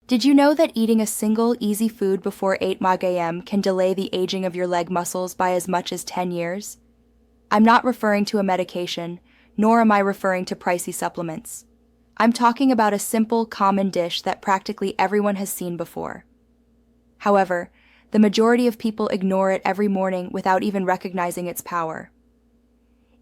Did you know that eating a single easy food before 8 a.m. can delay the aging of your leg muscles by as much as 10 years? I'm not referring to a medication, nor am I referring to pricey supplements. I'm talking about a simple, common dish that practically everyone has seen before. However, the majority of people ignore it every morning without even recognizing its power.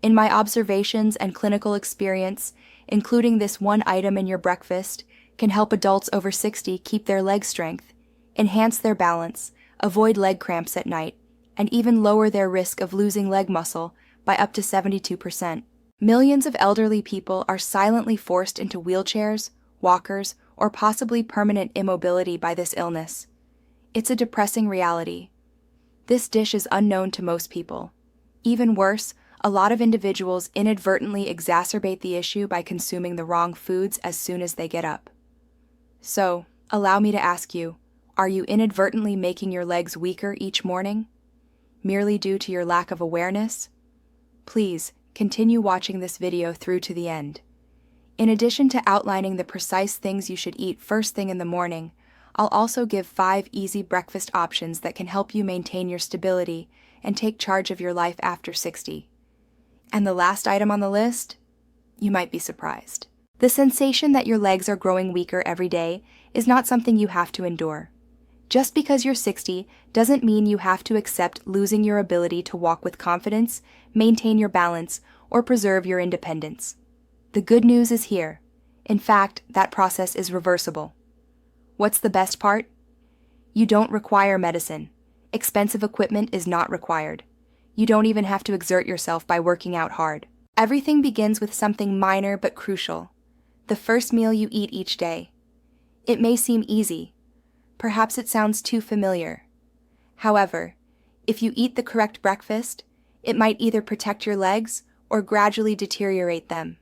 In my observations and clinical experience, including this one item in your breakfast can help adults over 60 keep their leg strength, enhance their balance, avoid leg cramps at night, and even lower their risk of losing leg muscle by up to 72%. Millions of elderly people are silently forced into wheelchairs, walkers, or possibly permanent immobility by this illness. It's a depressing reality. This dish is unknown to most people. Even worse, a lot of individuals inadvertently exacerbate the issue by consuming the wrong foods as soon as they get up. So, allow me to ask you, are you inadvertently making your legs weaker each morning? Merely due to your lack of awareness? Please, continue watching this video through to the end. In addition to outlining the precise things you should eat first thing in the morning, I'll also give 5 easy breakfast options that can help you maintain your stability and take charge of your life after 60. And the last item on the list? You might be surprised. The sensation that your legs are growing weaker every day is not something you have to endure. Just because you're 60 doesn't mean you have to accept losing your ability to walk with confidence, maintain your balance, or preserve your independence. The good news is here. In fact, that process is reversible. What's the best part? You don't require medicine. Expensive equipment is not required. You don't even have to exert yourself by working out hard. Everything begins with something minor but crucial: the first meal you eat each day. It may seem easy. Perhaps it sounds too familiar. However, if you eat the correct breakfast, it might either protect your legs or gradually deteriorate them.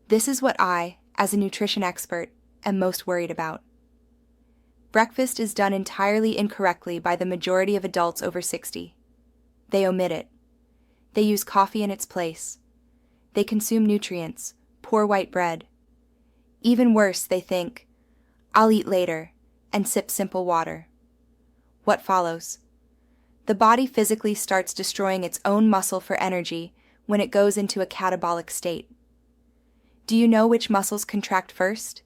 This is what I, as a nutrition expert, am most worried about. Breakfast is done entirely incorrectly by the majority of adults over 60. They omit it. They use coffee in its place. They consume nutrients, poor white bread. Even worse, they think, "I'll eat later," and sip simple water. What follows? The body physically starts destroying its own muscle for energy when it goes into a catabolic state. Do you know which muscles contract first?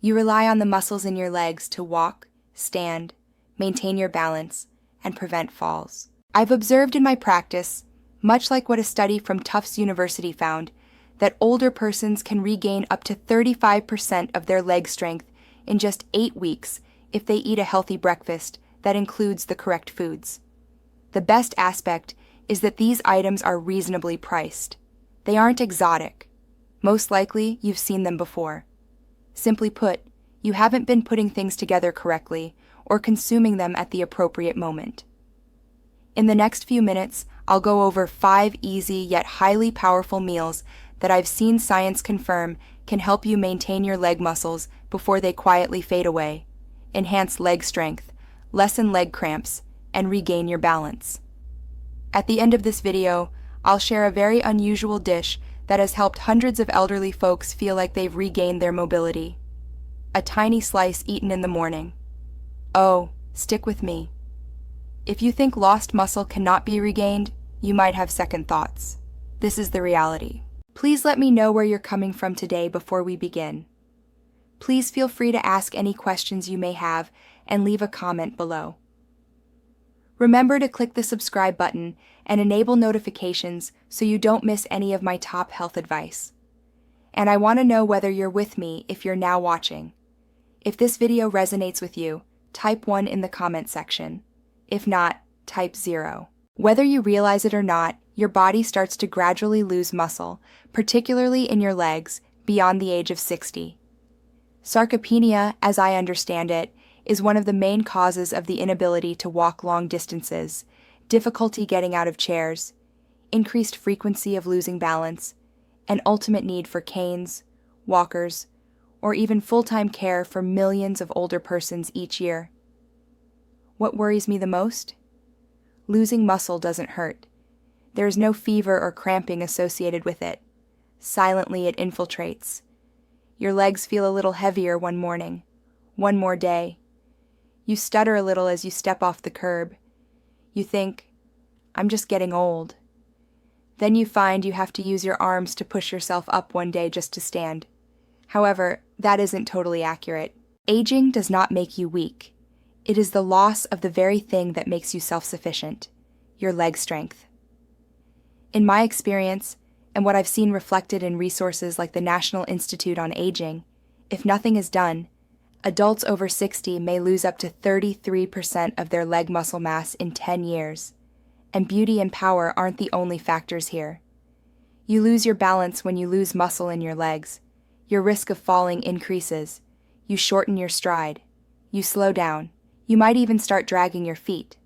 You rely on the muscles in your legs to walk, stand, maintain your balance, and prevent falls. I've observed in my practice, much like what a study from Tufts University found, that older persons can regain up to 35% of their leg strength in just 8 weeks if they eat a healthy breakfast that includes the correct foods. The best aspect is that these items are reasonably priced. They aren't exotic. Most likely, you've seen them before. Simply put, you haven't been putting things together correctly or consuming them at the appropriate moment. In the next few minutes, I'll go over 5 easy yet highly powerful meals that I've seen science confirm can help you maintain your leg muscles before they quietly fade away, enhance leg strength, lessen leg cramps, and regain your balance. At the end of this video, I'll share a very unusual dish that has helped hundreds of elderly folks feel like they've regained their mobility. A tiny slice eaten in the morning. Oh, stick with me. If you think lost muscle cannot be regained, you might have second thoughts. This is the reality. Please let me know where you're coming from today before we begin. Please feel free to ask any questions you may have and leave a comment below. Remember to click the subscribe button and enable notifications so you don't miss any of my top health advice. And I want to know whether you're with me if you're now watching. If this video resonates with you, type 1 in the comment section. If not, type 0. Whether you realize it or not, your body starts to gradually lose muscle, particularly in your legs, beyond the age of 60. Sarcopenia, as I understand it, is one of the main causes of the inability to walk long distances, difficulty getting out of chairs, increased frequency of losing balance, and ultimate need for canes, walkers, or even full-time care for millions of older persons each year. What worries me the most? Losing muscle doesn't hurt. There is no fever or cramping associated with it. Silently it infiltrates. Your legs feel a little heavier one morning, One more day. You stutter a little as you step off the curb. You think, I'm just getting old. Then you find you have to use your arms to push yourself up one day just to stand. However, that isn't totally accurate. Aging does not make you weak. It is the loss of the very thing that makes you self-sufficient, your leg strength. In my experience, and what I've seen reflected in resources like the National Institute on Aging, if nothing is done, adults over 60 may lose up to 33% of their leg muscle mass in 10 years. And beauty and power aren't the only factors here. You lose your balance when you lose muscle in your legs. Your risk of falling increases. You shorten your stride. You slow down. You might even start dragging your feet.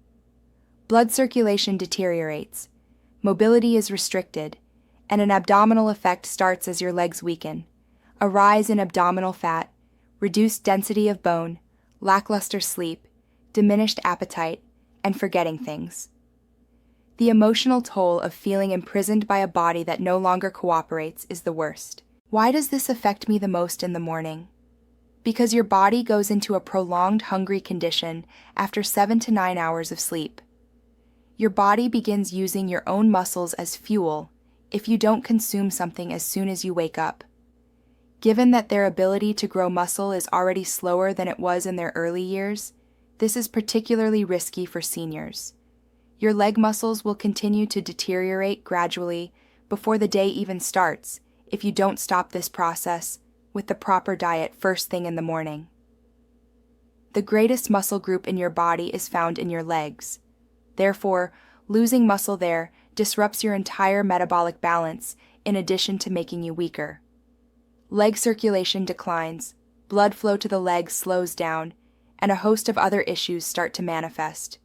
Blood circulation deteriorates. Mobility is restricted, and an abdominal effect starts as your legs weaken. A rise in abdominal fat, reduced density of bone, lackluster sleep, diminished appetite, and forgetting things. The emotional toll of feeling imprisoned by a body that no longer cooperates is the worst. Why does this affect me the most in the morning? Because your body goes into a prolonged hungry condition after 7 to 9 hours of sleep. Your body begins using your own muscles as fuel if you don't consume something as soon as you wake up. Given that their ability to grow muscle is already slower than it was in their early years, this is particularly risky for seniors. Your leg muscles will continue to deteriorate gradually before the day even starts if you don't stop this process with the proper diet first thing in the morning. The greatest muscle group in your body is found in your legs. Therefore, losing muscle there disrupts your entire metabolic balance in addition to making you weaker. Leg circulation declines, blood flow to the legs slows down, and a host of other issues start to manifest.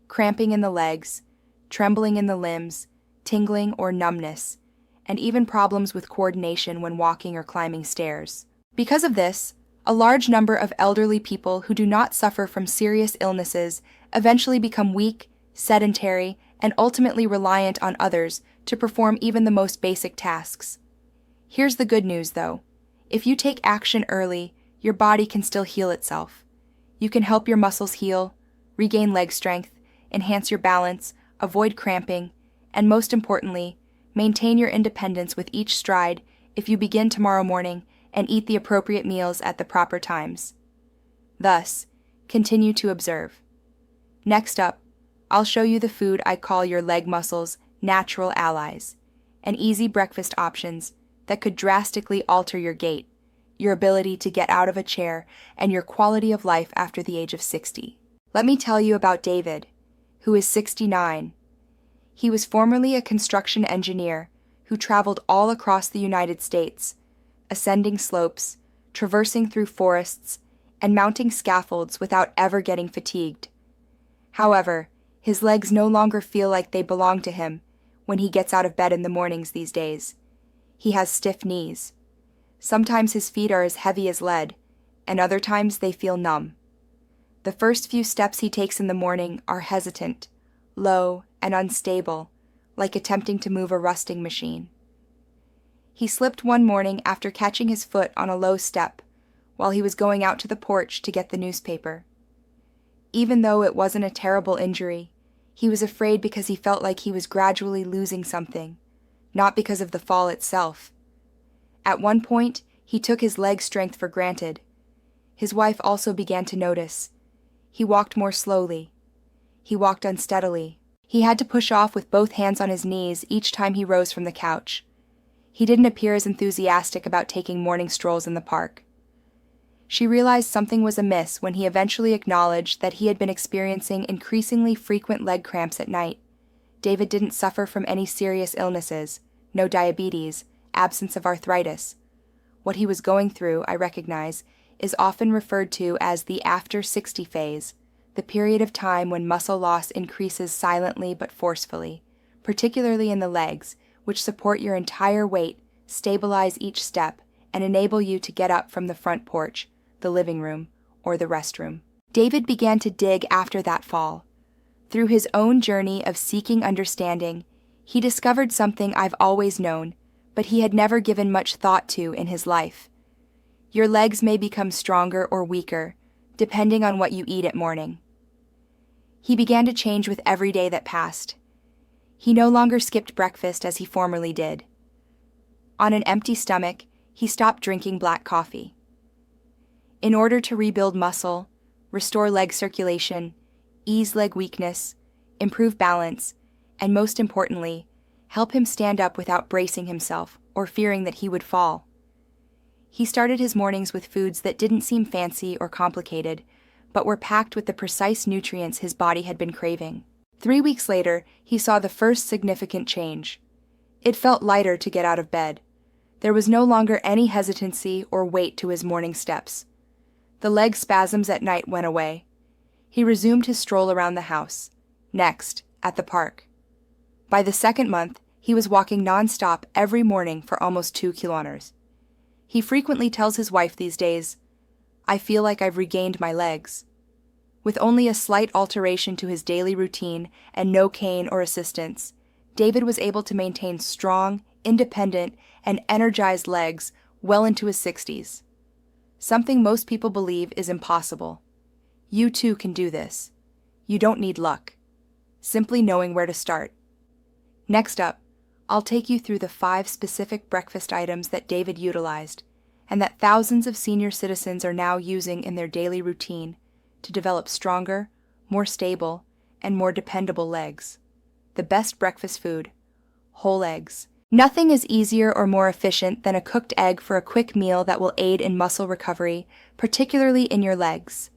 Cramping in the legs, trembling in the limbs, tingling or numbness, and even problems with coordination when walking or climbing stairs. Because of this, a large number of elderly people who do not suffer from serious illnesses eventually become weak, sedentary, and ultimately reliant on others to perform even the most basic tasks. Here's the good news, though. If you take action early, your body can still heal itself. You can help your muscles heal, regain leg strength, enhance your balance, avoid cramping, and most importantly, maintain your independence with each stride if you begin tomorrow morning and eat the appropriate meals at the proper times. Thus, continue to observe. Next up, I'll show you the food I call your leg muscles' natural allies, and easy breakfast options that could drastically alter your gait, your ability to get out of a chair, and your quality of life after the age of 60. Let me tell you about David, who is 69. He was formerly a construction engineer who traveled all across the United States, ascending slopes, traversing through forests, and mounting scaffolds without ever getting fatigued. However, his legs no longer feel like they belong to him when he gets out of bed in the mornings these days. He has stiff knees. Sometimes his feet are as heavy as lead, and other times they feel numb. The first few steps he takes in the morning are hesitant, low, and unstable, like attempting to move a rusting machine. He slipped one morning after catching his foot on a low step while he was going out to the porch to get the newspaper. Even though it wasn't a terrible injury, he was afraid because he felt like he was gradually losing something, not because of the fall itself. At one point, he took his leg strength for granted. His wife also began to notice. He walked more slowly. He walked unsteadily. He had to push off with both hands on his knees each time he rose from the couch. He didn't appear as enthusiastic about taking morning strolls in the park. She realized something was amiss when he eventually acknowledged that he had been experiencing increasingly frequent leg cramps at night. David didn't suffer from any serious illnesses, no diabetes, absence of arthritis. What he was going through, I recognize, is often referred to as the after 60 phase, the period of time when muscle loss increases silently but forcefully, particularly in the legs, which support your entire weight, stabilize each step, and enable you to get up from the front porch, the living room, or the restroom. David began to dig after that fall. Through his own journey of seeking understanding, he discovered something I've always known, but he had never given much thought to in his life. Your legs may become stronger or weaker, depending on what you eat at morning. He began to change with every day that passed. He no longer skipped breakfast as he formerly did. On an empty stomach, he stopped drinking black coffee. In order to rebuild muscle, restore leg circulation, ease leg weakness, improve balance, and most importantly, help him stand up without bracing himself or fearing that he would fall. He started his mornings with foods that didn't seem fancy or complicated, but were packed with the precise nutrients his body had been craving. 3 weeks later, he saw the first significant change. It felt lighter to get out of bed. There was no longer any hesitancy or weight to his morning steps. The leg spasms at night went away. He resumed his stroll around the house. Next, at the park. By the second month, he was walking non-stop every morning for almost 2 kilometers. He frequently tells his wife these days, "I feel like I've regained my legs." With only a slight alteration to his daily routine and no cane or assistance, David was able to maintain strong, independent, and energized legs well into his 60s. Something most people believe is impossible. You too can do this. You don't need luck. Simply knowing where to start. Next up, I'll take you through the 5 specific breakfast items that David utilized, and that thousands of senior citizens are now using in their daily routine to develop stronger, more stable, and more dependable legs. The best breakfast food: whole eggs. Nothing is easier or more efficient than a cooked egg for a quick meal that will aid in muscle recovery, particularly in your legs.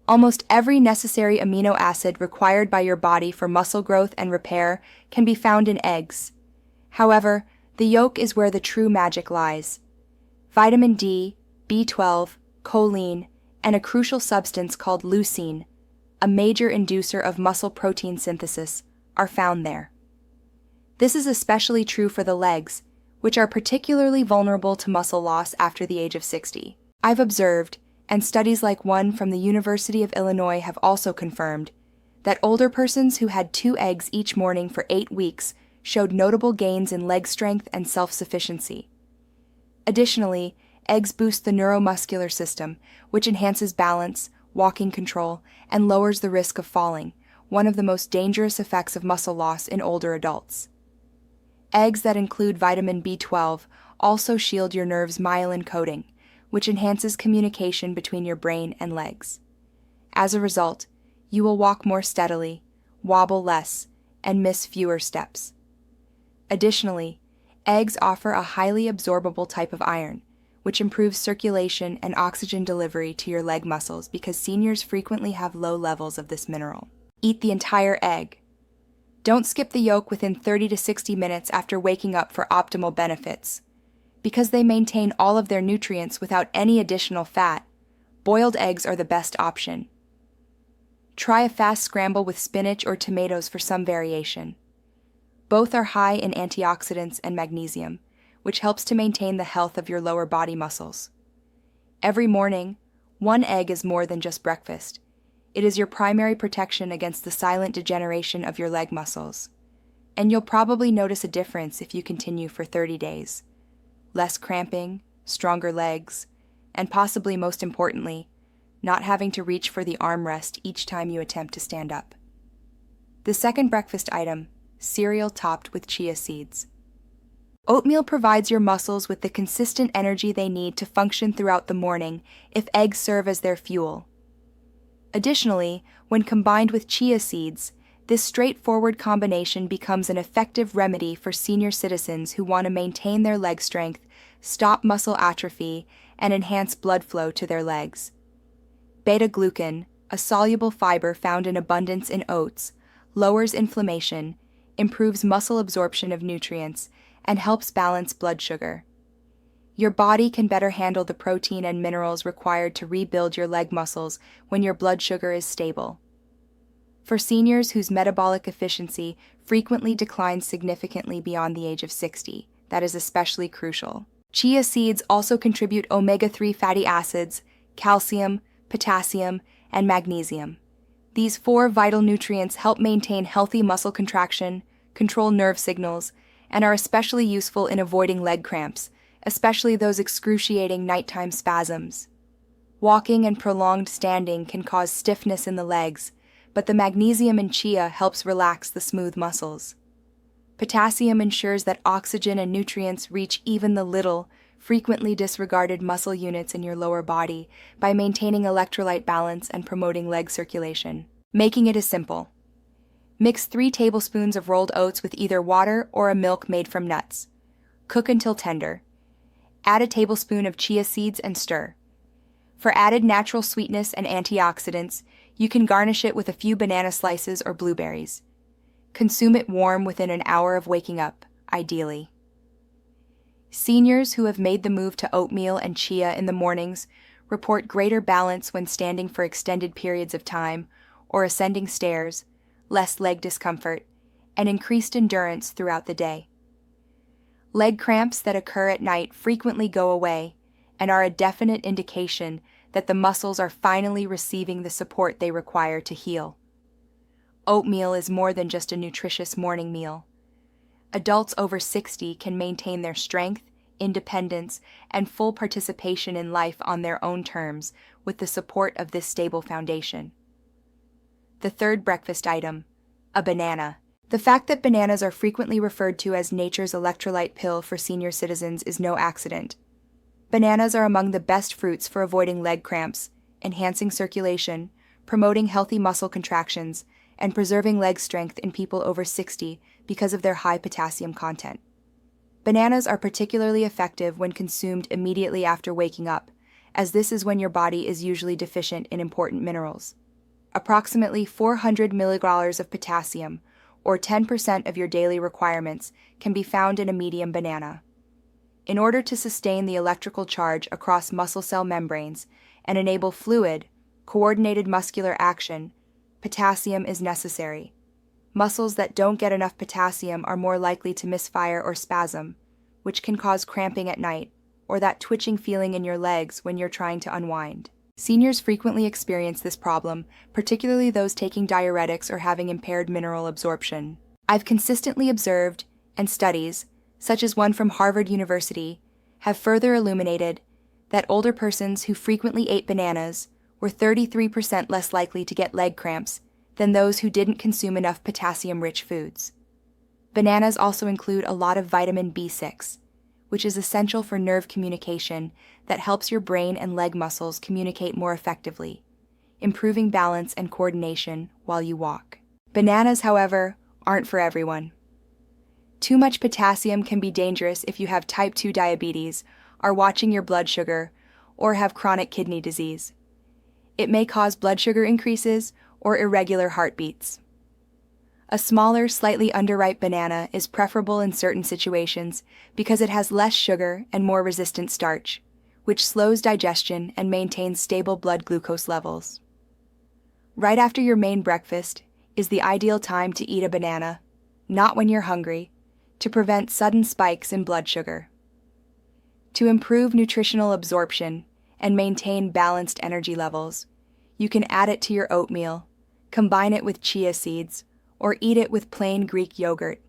Almost every necessary amino acid required by your body for muscle growth and repair can be found in eggs. However, the yolk is where the true magic lies. Vitamin D, B12, choline, and a crucial substance called leucine, a major inducer of muscle protein synthesis, are found there. This is especially true for the legs, which are particularly vulnerable to muscle loss after the age of 60. I've observed, and studies like one from the University of Illinois have also confirmed, that older persons who had 2 eggs each morning for 8 weeks showed notable gains in leg strength and self-sufficiency. Additionally, eggs boost the neuromuscular system, which enhances balance, walking control, and lowers the risk of falling, one of the most dangerous effects of muscle loss in older adults. Eggs that include vitamin B12 also shield your nerve's myelin coating, which enhances communication between your brain and legs. As a result, you will walk more steadily, wobble less, and miss fewer steps. Additionally, eggs offer a highly absorbable type of iron, which improves circulation and oxygen delivery to your leg muscles because seniors frequently have low levels of this mineral. Eat the entire egg. Don't skip the yolk within 30 to 60 minutes after waking up for optimal benefits. Because they maintain all of their nutrients without any additional fat, boiled eggs are the best option. Try a fast scramble with spinach or tomatoes for some variation. Both are high in antioxidants and magnesium, which helps to maintain the health of your lower body muscles. Every morning, 1 egg is more than just breakfast. It is your primary protection against the silent degeneration of your leg muscles. And you'll probably notice a difference if you continue for 30 days. Less cramping, stronger legs, and possibly most importantly, not having to reach for the armrest each time you attempt to stand up. The second breakfast item: cereal topped with chia seeds. Oatmeal provides your muscles with the consistent energy they need to function throughout the morning if eggs serve as their fuel. Additionally, when combined with chia seeds, this straightforward combination becomes an effective remedy for senior citizens who want to maintain their leg strength, stop muscle atrophy, and enhance blood flow to their legs. Beta-glucan, a soluble fiber found in abundance in oats, lowers inflammation, improves muscle absorption of nutrients, and helps balance blood sugar. Your body can better handle the protein and minerals required to rebuild your leg muscles when your blood sugar is stable. For seniors whose metabolic efficiency frequently declines significantly beyond the age of 60, that is especially crucial. Chia seeds also contribute omega-3 fatty acids, calcium, potassium, and magnesium. These 4 vital nutrients help maintain healthy muscle contraction, control nerve signals, and are especially useful in avoiding leg cramps, especially those excruciating nighttime spasms. Walking and prolonged standing can cause stiffness in the legs, but the magnesium in chia helps relax the smooth muscles. Potassium ensures that oxygen and nutrients reach even the little, frequently disregarded muscle units in your lower body by maintaining electrolyte balance and promoting leg circulation. Making it is simple. Mix 3 tablespoons of rolled oats with either water or a milk made from nuts. Cook until tender. Add a tablespoon of chia seeds and stir. For added natural sweetness and antioxidants, you can garnish it with a few banana slices or blueberries. Consume it warm within an hour of waking up, ideally. Seniors who have made the move to oatmeal and chia in the mornings report greater balance when standing for extended periods of time or ascending stairs, less leg discomfort, and increased endurance throughout the day. Leg cramps that occur at night frequently go away and are a definite indication that the muscles are finally receiving the support they require to heal. Oatmeal is more than just a nutritious morning meal. Adults over 60 can maintain their strength, independence, and full participation in life on their own terms with the support of this stable foundation. The third breakfast item, a banana. The fact that bananas are frequently referred to as nature's electrolyte pill for senior citizens is no accident. Bananas are among the best fruits for avoiding leg cramps, enhancing circulation, promoting healthy muscle contractions, and preserving leg strength in people over 60 because of their high potassium content. Bananas are particularly effective when consumed immediately after waking up, as this is when your body is usually deficient in important minerals. Approximately 400 milligrams of potassium, or 10% of your daily requirements, can be found in a medium banana. In order to sustain the electrical charge across muscle cell membranes and enable fluid, coordinated muscular action, potassium is necessary. Muscles that don't get enough potassium are more likely to misfire or spasm, which can cause cramping at night, or that twitching feeling in your legs when you're trying to unwind. Seniors frequently experience this problem, particularly those taking diuretics or having impaired mineral absorption. I've consistently observed, and studies, such as one from Harvard University, have further illuminated that older persons who frequently ate bananas were 33% less likely to get leg cramps than those who didn't consume enough potassium-rich foods. Bananas also include a lot of vitamin B6, which is essential for nerve communication that helps your brain and leg muscles communicate more effectively, improving balance and coordination while you walk. Bananas, however, aren't for everyone. Too much potassium can be dangerous if you have type 2 diabetes, are watching your blood sugar, or have chronic kidney disease. It may cause blood sugar increases or irregular heartbeats. A smaller, slightly underripe banana is preferable in certain situations because it has less sugar and more resistant starch, which slows digestion and maintains stable blood glucose levels. Right after your main breakfast is the ideal time to eat a banana, not when you're hungry, to prevent sudden spikes in blood sugar. To improve nutritional absorption and maintain balanced energy levels, you can add it to your oatmeal, combine it with chia seeds, or eat it with plain Greek yogurt.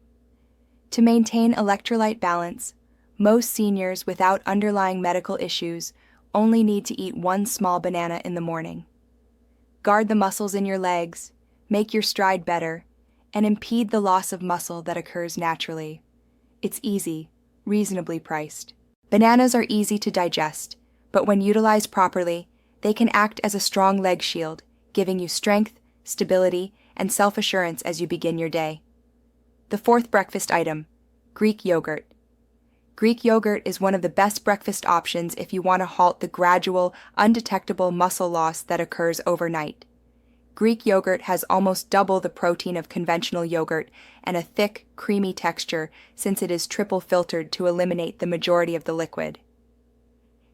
To maintain electrolyte balance, most seniors without underlying medical issues only need to eat 1 small banana in the morning. Guard the muscles in your legs, make your stride better, and impede the loss of muscle that occurs naturally. It's easy, reasonably priced. Bananas are easy to digest, but when utilized properly, they can act as a strong leg shield, giving you strength, stability, and self-assurance as you begin your day. The fourth breakfast item, Greek yogurt. Greek yogurt is one of the best breakfast options if you want to halt the gradual, undetectable muscle loss that occurs overnight. Greek yogurt has almost double the protein of conventional yogurt and a thick, creamy texture since it is triple filtered to eliminate the majority of the liquid.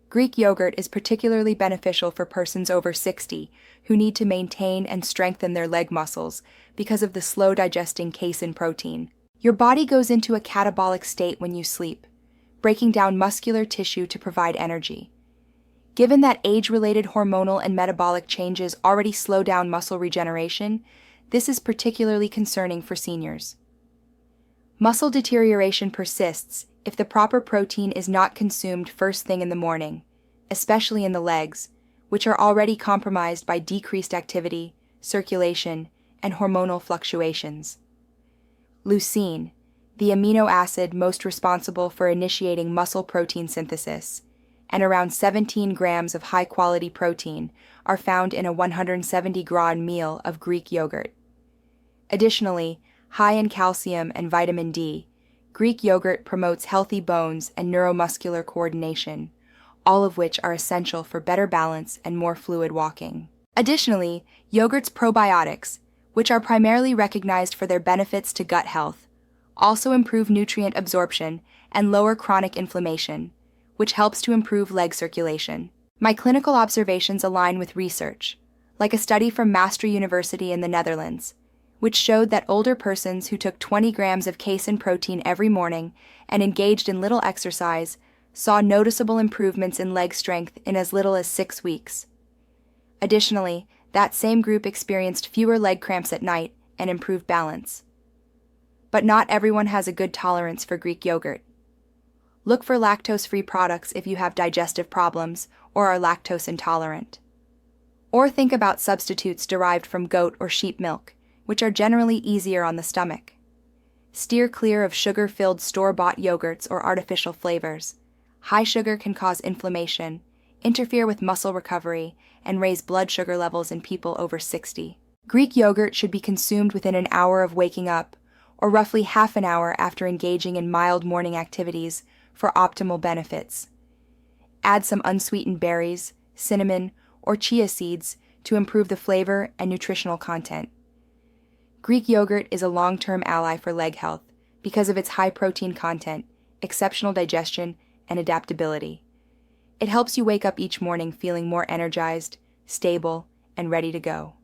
Greek yogurt is particularly beneficial for persons over 60 who need to maintain and strengthen their leg muscles because of the slow-digesting casein protein. Your body goes into a catabolic state when you sleep, breaking down muscular tissue to provide energy. Given that age-related hormonal and metabolic changes already slow down muscle regeneration, this is particularly concerning for seniors. Muscle deterioration persists if the proper protein is not consumed first thing in the morning, especially in the legs, which are already compromised by decreased activity, circulation, and hormonal fluctuations. Leucine, the amino acid most responsible for initiating muscle protein synthesis, and around 17 grams of high-quality protein are found in a 170-gram meal of Greek yogurt. Additionally, high in calcium and vitamin D, Greek yogurt promotes healthy bones and neuromuscular coordination, all of which are essential for better balance and more fluid walking. Additionally, yogurt's probiotics, which are primarily recognized for their benefits to gut health, also improve nutrient absorption and lower chronic inflammation, which helps to improve leg circulation. My clinical observations align with research, like a study from Maastricht University in the Netherlands, which showed that older persons who took 20 grams of casein protein every morning and engaged in little exercise saw noticeable improvements in leg strength in as little as 6 weeks. Additionally, that same group experienced fewer leg cramps at night and improved balance. But not everyone has a good tolerance for Greek yogurt. Look for lactose-free products if you have digestive problems or are lactose intolerant. Or think about substitutes derived from goat or sheep milk, which are generally easier on the stomach. Steer clear of sugar-filled store-bought yogurts or artificial flavors. High sugar can cause inflammation, interfere with muscle recovery, and raise blood sugar levels in people over 60. Greek yogurt should be consumed within an hour of waking up, or roughly half an hour after engaging in mild morning activities for optimal benefits. Add some unsweetened berries, cinnamon, or chia seeds to improve the flavor and nutritional content. Greek yogurt is a long-term ally for leg health because of its high protein content, exceptional digestion, and adaptability. It helps you wake up each morning feeling more energized, stable, and ready to go.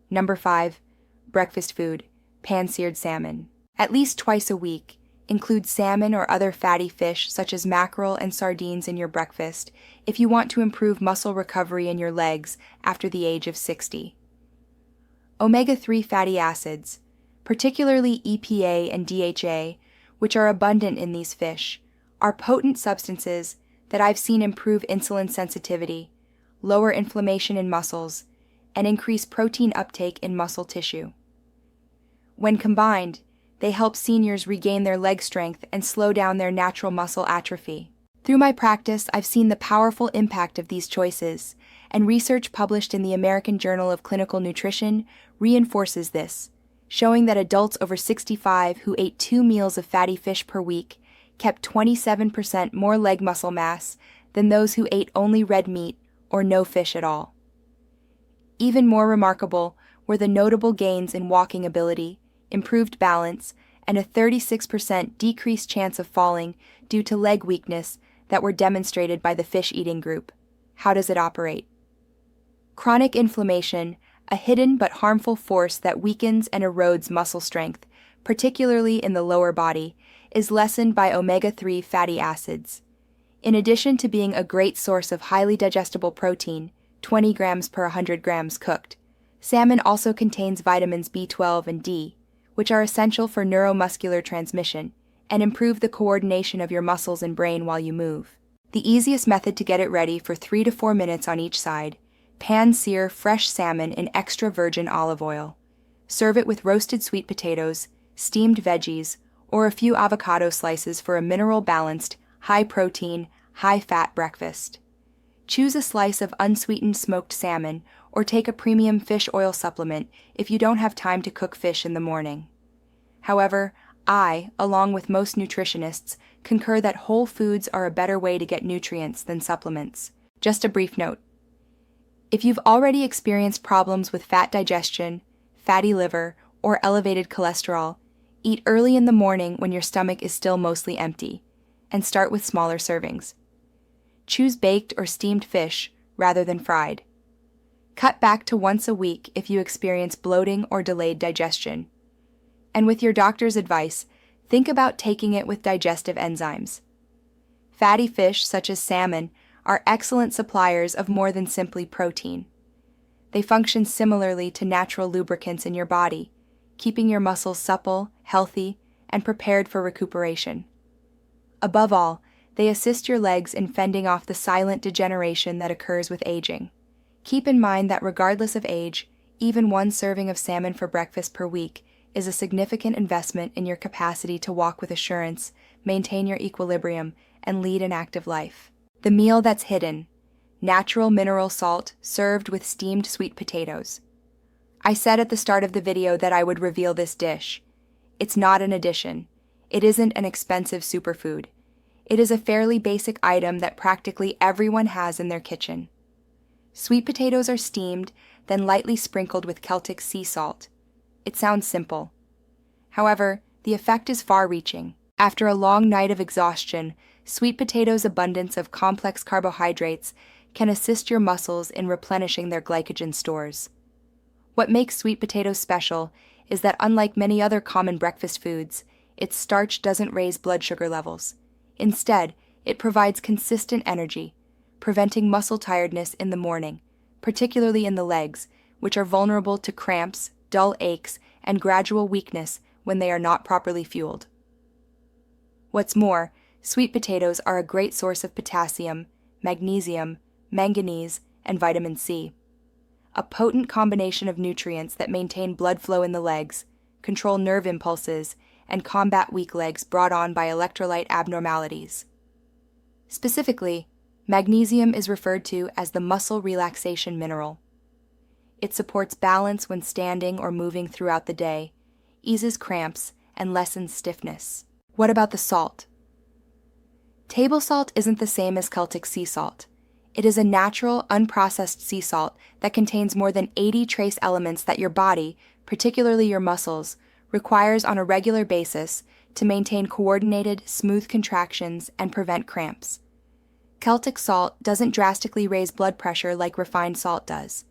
Number 5. Breakfast food, pan-seared salmon. At least twice a week, include salmon or other fatty fish such as mackerel and sardines in your breakfast if you want to improve muscle recovery in your legs after the age of 60. Omega-3 fatty acids, particularly EPA and DHA, which are abundant in these fish, are potent substances that I've seen improve insulin sensitivity, lower inflammation in muscles, and increase protein uptake in muscle tissue. When combined, they help seniors regain their leg strength and slow down their natural muscle atrophy. Through my practice, I've seen the powerful impact of these choices, and research published in the American Journal of Clinical Nutrition reinforces this, showing that adults over 65 who ate 2 meals of fatty fish per week kept 27% more leg muscle mass than those who ate only red meat or no fish at all. Even more remarkable were the notable gains in walking ability, improved balance, and a 36% decreased chance of falling due to leg weakness that were demonstrated by the fish-eating group. How does it operate? Chronic inflammation, a hidden but harmful force that weakens and erodes muscle strength, particularly in the lower body, is lessened by omega-3 fatty acids. In addition to being a great source of highly digestible protein, 20 grams per 100 grams cooked, salmon also contains vitamins B12 and D, which are essential for neuromuscular transmission and improve the coordination of your muscles and brain while you move. The easiest method to get it ready for 3 to 4 minutes on each side: pan-sear fresh salmon in extra virgin olive oil. Serve it with roasted sweet potatoes, steamed veggies, or a few avocado slices for a mineral-balanced, high-protein, high-fat breakfast. Choose a slice of unsweetened smoked salmon or take a premium fish oil supplement if you don't have time to cook fish in the morning. However, I, along with most nutritionists, concur that whole foods are a better way to get nutrients than supplements. Just a brief note. If you've already experienced problems with fat digestion, fatty liver, or elevated cholesterol, eat early in the morning when your stomach is still mostly empty, and start with smaller servings. Choose baked or steamed fish rather than fried. Cut back to once a week if you experience bloating or delayed digestion. And with your doctor's advice, think about taking it with digestive enzymes. Fatty fish, such as salmon, are excellent suppliers of more than simply protein. They function similarly to natural lubricants in your body, keeping your muscles supple, healthy, and prepared for recuperation. Above all, they assist your legs in fending off the silent degeneration that occurs with aging. Keep in mind that regardless of age, even one serving of salmon for breakfast per week is a significant investment in your capacity to walk with assurance, maintain your equilibrium, and lead an active life. The meal that's hidden: natural mineral salt served with steamed sweet potatoes. I said at the start of the video that I would reveal this dish. It's not an addition. It isn't an expensive superfood. It is a fairly basic item that practically everyone has in their kitchen. Sweet potatoes are steamed, then lightly sprinkled with Celtic sea salt. It sounds simple. However, the effect is far-reaching. After a long night of exhaustion, sweet potatoes' abundance of complex carbohydrates can assist your muscles in replenishing their glycogen stores. What makes sweet potatoes special is that unlike many other common breakfast foods, its starch doesn't raise blood sugar levels. Instead, it provides consistent energy, preventing muscle tiredness in the morning, particularly in the legs, which are vulnerable to cramps, dull aches, and gradual weakness when they are not properly fueled. What's more, sweet potatoes are a great source of potassium, magnesium, manganese, and vitamin C. A potent combination of nutrients that maintain blood flow in the legs, control nerve impulses, and combat weak legs brought on by electrolyte abnormalities. Specifically, magnesium is referred to as the muscle relaxation mineral. It supports balance when standing or moving throughout the day, eases cramps, and lessens stiffness. What about the salt? Table salt isn't the same as Celtic sea salt. It is a natural, unprocessed sea salt that contains more than 80 trace elements that your body, particularly your muscles, requires on a regular basis to maintain coordinated, smooth contractions and prevent cramps. Celtic salt doesn't drastically raise blood pressure like refined salt does.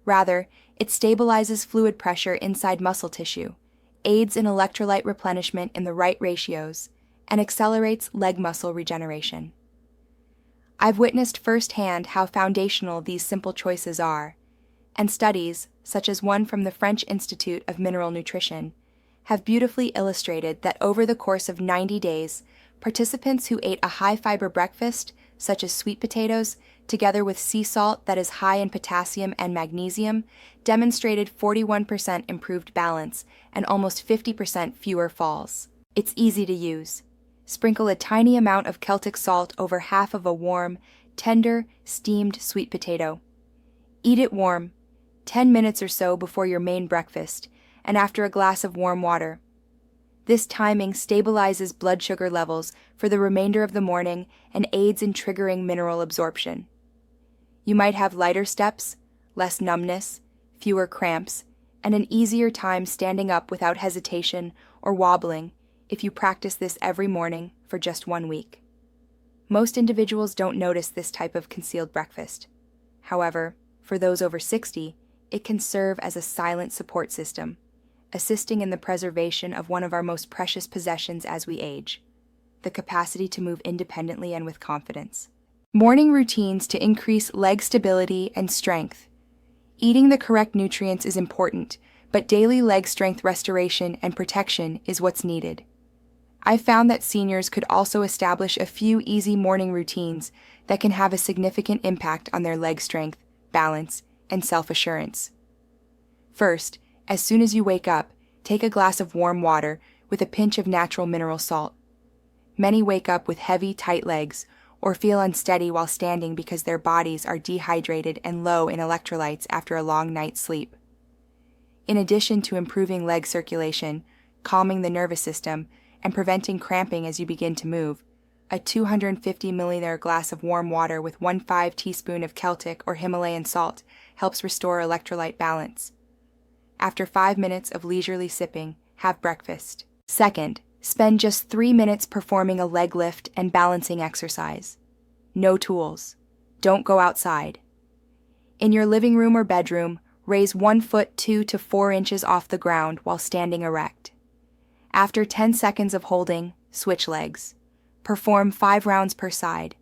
Rather, it stabilizes fluid pressure inside muscle tissue, aids in electrolyte replenishment in the right ratios, and accelerates leg muscle regeneration. I've witnessed firsthand how foundational these simple choices are, and studies, such as one from the French Institute of Mineral Nutrition, have beautifully illustrated that over the course of 90 days, participants who ate a high-fiber breakfast, such as sweet potatoes, together with sea salt that is high in potassium and magnesium, demonstrated 41% improved balance and almost 50% fewer falls. It's easy to use. Sprinkle a tiny amount of Celtic salt over half of a warm, tender, steamed sweet potato. Eat it warm, 10 minutes or so before your main breakfast, and after a glass of warm water. This timing stabilizes blood sugar levels for the remainder of the morning and aids in triggering mineral absorption. You might have lighter steps, less numbness, fewer cramps, and an easier time standing up without hesitation or wobbling if you practice this every morning for just 1 week. Most individuals don't notice this type of concealed breakfast. However, for those over 60, it can serve as a silent support system, assisting in the preservation of one of our most precious possessions as we age: the capacity to move independently and with confidence. Morning routines to increase leg stability and strength. Eating the correct nutrients is important, but daily leg strength restoration and protection is what's needed. I found that seniors could also establish a few easy morning routines that can have a significant impact on their leg strength, balance, and self-assurance. First, as soon as you wake up, take a glass of warm water with a pinch of natural mineral salt. Many wake up with heavy, tight legs or feel unsteady while standing because their bodies are dehydrated and low in electrolytes after a long night's sleep. In addition to improving leg circulation, calming the nervous system, and preventing cramping as you begin to move, a 250 milliliter glass of warm water with 1/5 teaspoon of Celtic or Himalayan salt helps restore electrolyte balance. After 5 minutes of leisurely sipping, have breakfast. Second, spend just 3 minutes performing a leg lift and balancing exercise. No tools. Don't go outside. In your living room or bedroom, raise 1 foot 2 to 4 inches off the ground while standing erect. After 10 seconds of holding, switch legs. Perform 5 rounds per side.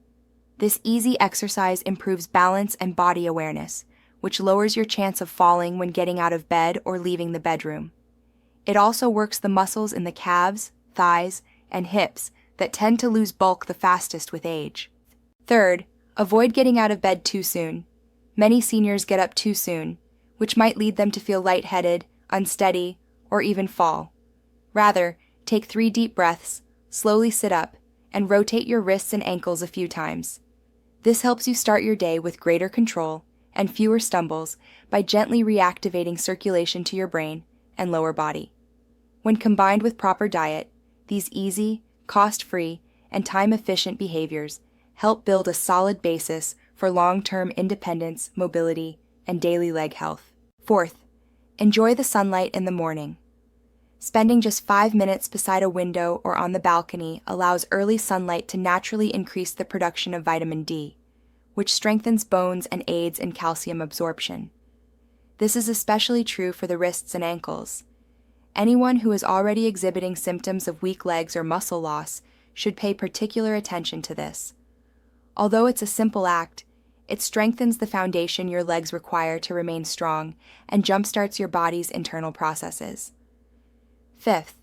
This easy exercise improves balance and body awareness, which lowers your chance of falling when getting out of bed or leaving the bedroom. It also works the muscles in the calves, thighs, and hips that tend to lose bulk the fastest with age. Third, avoid getting out of bed too soon. Many seniors get up too soon, which might lead them to feel lightheaded, unsteady, or even fall. Rather, take 3 deep breaths, slowly sit up, and rotate your wrists and ankles a few times. This helps you start your day with greater control and fewer stumbles by gently reactivating circulation to your brain and lower body. When combined with proper diet, these easy, cost-free, and time-efficient behaviors help build a solid basis for long-term independence, mobility, and daily leg health. Fourth, enjoy the sunlight in the morning. Spending just 5 minutes beside a window or on the balcony allows early sunlight to naturally increase the production of vitamin D, which strengthens bones and aids in calcium absorption. This is especially true for the wrists and ankles. Anyone who is already exhibiting symptoms of weak legs or muscle loss should pay particular attention to this. Although it's a simple act, it strengthens the foundation your legs require to remain strong and jumpstarts your body's internal processes. Fifth,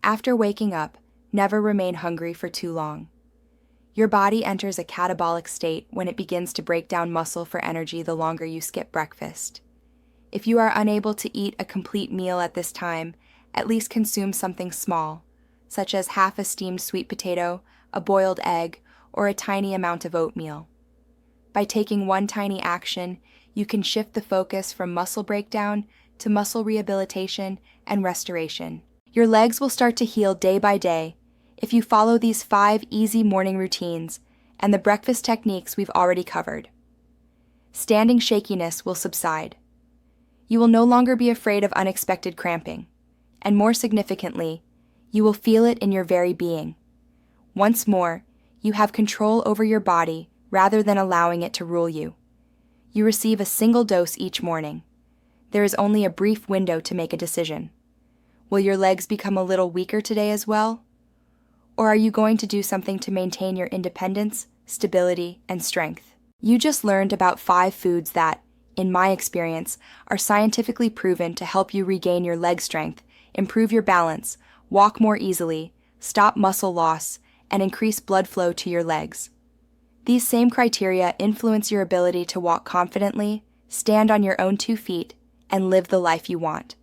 after waking up, never remain hungry for too long. Your body enters a catabolic state when it begins to break down muscle for energy the longer you skip breakfast. If you are unable to eat a complete meal at this time, at least consume something small, such as half a steamed sweet potato, a boiled egg, or a tiny amount of oatmeal. By taking one tiny action, you can shift the focus from muscle breakdown to muscle rehabilitation and restoration. Your legs will start to heal day by day if you follow these 5 easy morning routines and the breakfast techniques we've already covered. Standing shakiness will subside. You will no longer be afraid of unexpected cramping, and more significantly, you will feel it in your very being. Once more, you have control over your body rather than allowing it to rule you. You receive a single dose each morning. There is only a brief window to make a decision. Will your legs become a little weaker today as well? Or are you going to do something to maintain your independence, stability, and strength? You just learned about 5 foods that, in my experience, are scientifically proven to help you regain your leg strength, improve your balance, walk more easily, stop muscle loss, and increase blood flow to your legs. These same criteria influence your ability to walk confidently, stand on your own 2 feet, and live the life you want.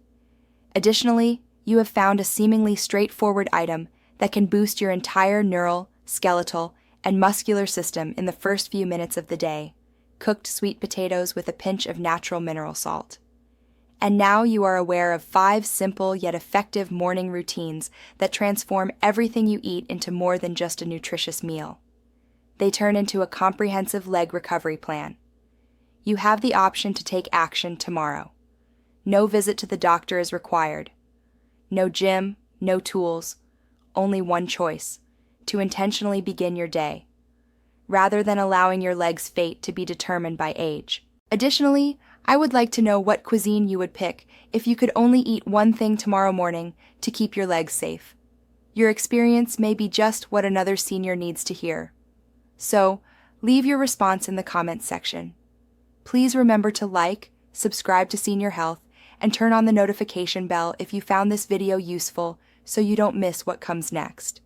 Additionally, you have found a seemingly straightforward item that can boost your entire neural, skeletal, and muscular system in the first few minutes of the day: cooked sweet potatoes with a pinch of natural mineral salt. And now you are aware of 5 simple yet effective morning routines that transform everything you eat into more than just a nutritious meal. They turn into a comprehensive leg recovery plan. You have the option to take action tomorrow. No visit to the doctor is required. No gym, no tools, only one choice: to intentionally begin your day, rather than allowing your leg's fate to be determined by age. Additionally, I would like to know what cuisine you would pick if you could only eat one thing tomorrow morning to keep your legs safe. Your experience may be just what another senior needs to hear. So, leave your response in the comments section. Please remember to like, subscribe to Senior Health, and turn on the notification bell if you found this video useful so you don't miss what comes next.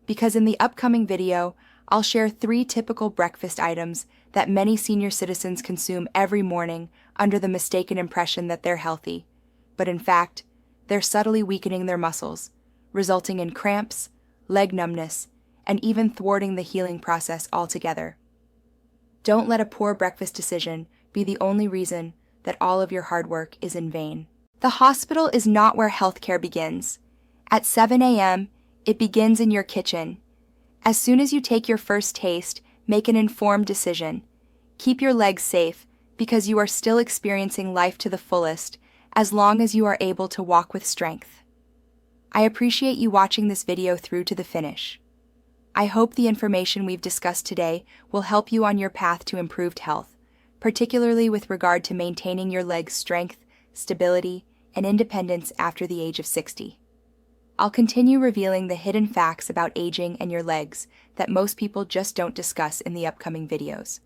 Because in the upcoming video, I'll share 3 typical breakfast items that many senior citizens consume every morning under the mistaken impression that they're healthy, but in fact, they're subtly weakening their muscles, resulting in cramps, leg numbness, and even thwarting the healing process altogether. Don't let a poor breakfast decision be the only reason that all of your hard work is in vain. The hospital is not where healthcare begins. At 7 a.m., it begins in your kitchen. As soon as you take your first taste, make an informed decision. Keep your legs safe because you are still experiencing life to the fullest as long as you are able to walk with strength. I appreciate you watching this video through to the finish. I hope the information we've discussed today will help you on your path to improved health, particularly with regard to maintaining your legs' strength, stability, and independence after the age of 60. I'll continue revealing the hidden facts about aging and your legs that most people just don't discuss in the upcoming videos.